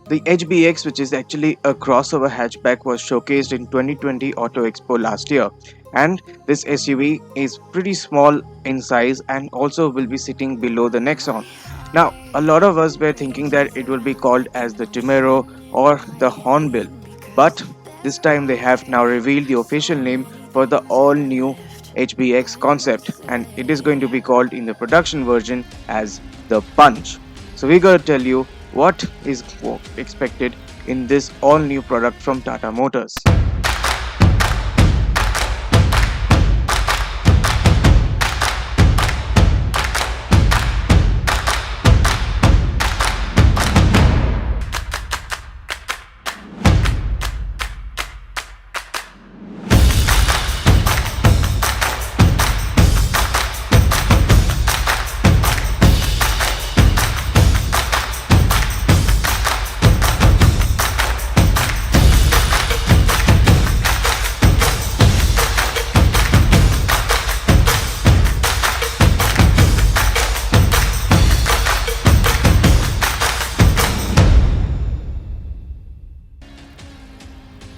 The HBX, which is actually a crossover hatchback, was showcased in 2020 Auto Expo last year. And this SUV is pretty small in size and also will be sitting below the Nexon. Now, a lot of us were thinking that it will be called as the Timero or the Hornbill, but this time they have now revealed the official name for the all new HBX concept, and it is going to be called in the production version as the Punch. So we're going to tell you what is expected in this all new product from Tata Motors.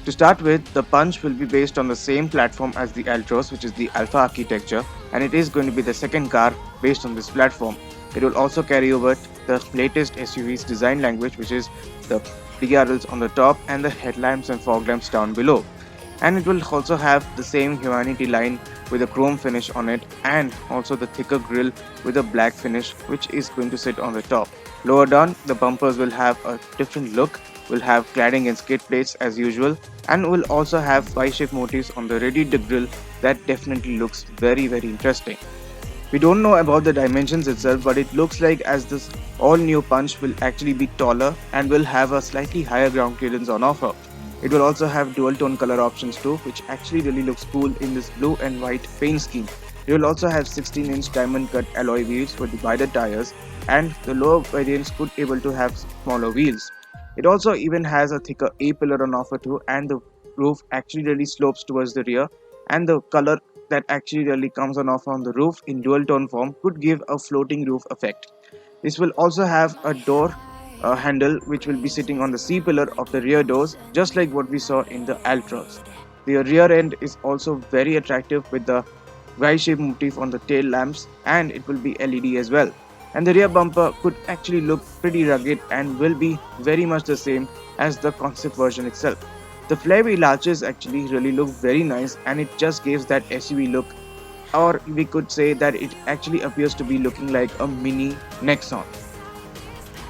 To start with, the Punch will be based on the same platform as the Altroz, which is the Alpha architecture, and it is going to be the second car based on this platform. It will also carry over the latest SUV's design language, which is the DRLs on the top and the headlamps and fog lamps down below. And it will also have the same Humanity line with a chrome finish on it, and also the thicker grille with a black finish, which is going to sit on the top. Lower down, the bumpers will have a different look, will have cladding and skid plates as usual, and will also have Y-shape motifs on the radiator grille that definitely looks very interesting. We don't know about the dimensions itself, but it looks like as this all new Punch will actually be taller and will have a slightly higher ground clearance on offer. It will also have dual tone color options too, which actually really looks cool in this blue and white paint scheme. It will also have 16-inch diamond cut alloy wheels for the wider tires, and the lower variants could able to have smaller wheels. It also even has a thicker A-pillar on offer too, and the roof actually really slopes towards the rear, and the color that actually really comes on offer on the roof in dual tone form could give a floating roof effect. This will also have a door handle which will be sitting on the C pillar of the rear doors, just like what we saw in the Altroz. The rear end is also very attractive with the Y-shaped motif on the tail lamps, and it will be LED as well. And the rear bumper could actually look pretty rugged and will be very much the same as the concept version itself. The flare wheel arches actually really look very nice, and it just gives that SUV look, or we could say that it actually appears to be looking like a mini Nexon.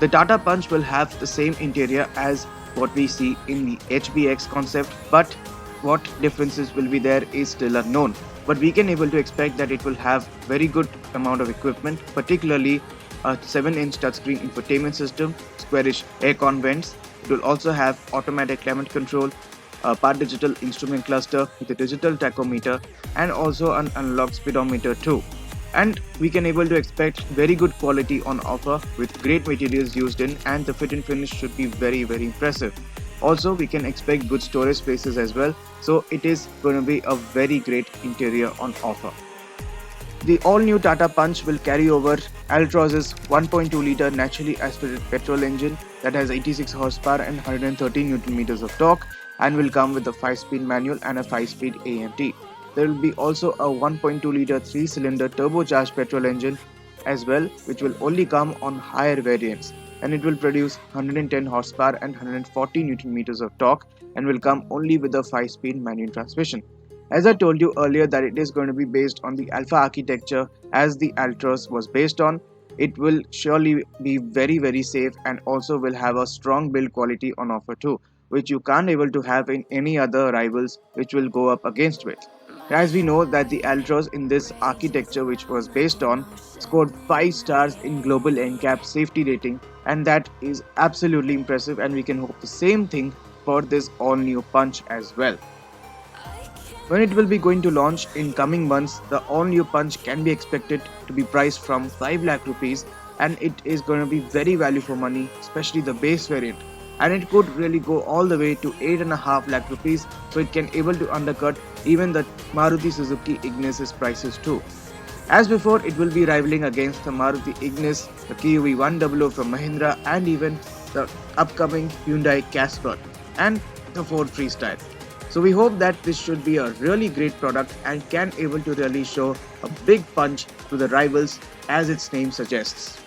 The Tata Punch will have the same interior as what we see in the HBX concept, but what differences will be there is still unknown. But we can able to expect that it will have very good amount of equipment, particularly a 7-inch touchscreen infotainment system, squarish aircon vents. It will also have automatic climate control, a part digital instrument cluster with a digital tachometer, and also an analog speedometer too. And we can able to expect very good quality on offer with great materials used in, and the fit and finish should be very impressive. Also, we can expect good storage spaces as well, so it is going to be a very great interior on offer. The all-new Tata Punch will carry over Altroz's 1.2-litre naturally aspirated petrol engine that has 86 horsepower and 113 Nm of torque, and will come with a 5-speed manual and a 5-speed AMT. There will be also a 1.2-litre 3-cylinder turbocharged petrol engine as well, which will only come on higher variants, and it will produce 110 horsepower and 140 Nm of torque, and will come only with a 5-speed manual transmission. As I told you earlier that it is going to be based on the Alpha architecture as the Altroz was based on, it will surely be very safe, and also will have a strong build quality on offer too, which you can't able to have in any other rivals which will go up against it. As we know that the Altroz in this architecture which was based on scored 5 stars in global NCAP safety rating, and that is absolutely impressive, and we can hope the same thing for this all new Punch as well. When it will be going to launch in coming months, the all new Punch can be expected to be priced from 5 lakh rupees, and it is going to be very value for money, especially the base variant. And it could really go all the way to 8.5 lakh rupees, so it can able to undercut even the Maruti Suzuki Ignis' prices too. As before, it will be rivaling against the Maruti Ignis, the KUV 100 from Mahindra, and even the upcoming Hyundai Casper, and the Ford Freestyle. So we hope that this should be a really great product and can able to really show a big punch to the rivals as its name suggests.